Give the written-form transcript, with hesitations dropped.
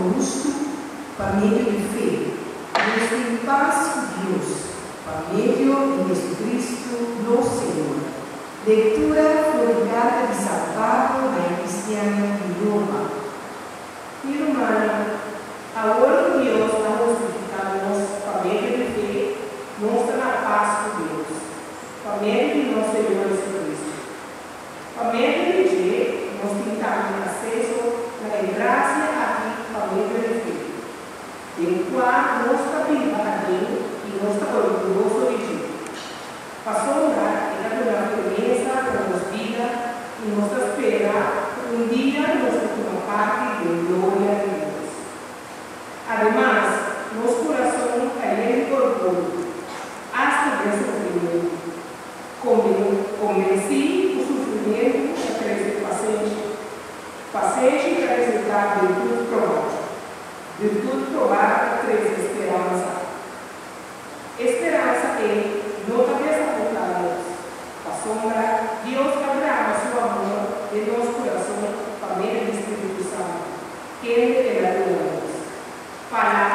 robusto, por medio de fe, nuestra paz con Dios, por medio de Jesucristo, nuestro Señor. Lectura glorificada de São Paulo na Cristiana de Roma. Mi hermano, ahora Dios ha justificado por medio de fe, mostra la paz con Dios, por medio de nuestro Señor Jesucristo. Por medio de fe, nos tentamos acceso a la gracia aquí por medio de fe, del cual nuestra vida también y nuestra orgulloso de Dios. Pasó una la promesa para nuestra vida y nuestra espera un día nos forma parte de gloria de Dios. Además, nuestro corazón cayendo por orgullo hasta el sufrimiento. Convencí o sufrimiento a trazer paciente para resultar virtude provada. Virtude provada traz esperança. Esperança é não cabeça apontada a Deus. A sombra, Deus derrama seu amor em nosso coração por meio do Espírito Santo, que é o Deus. Para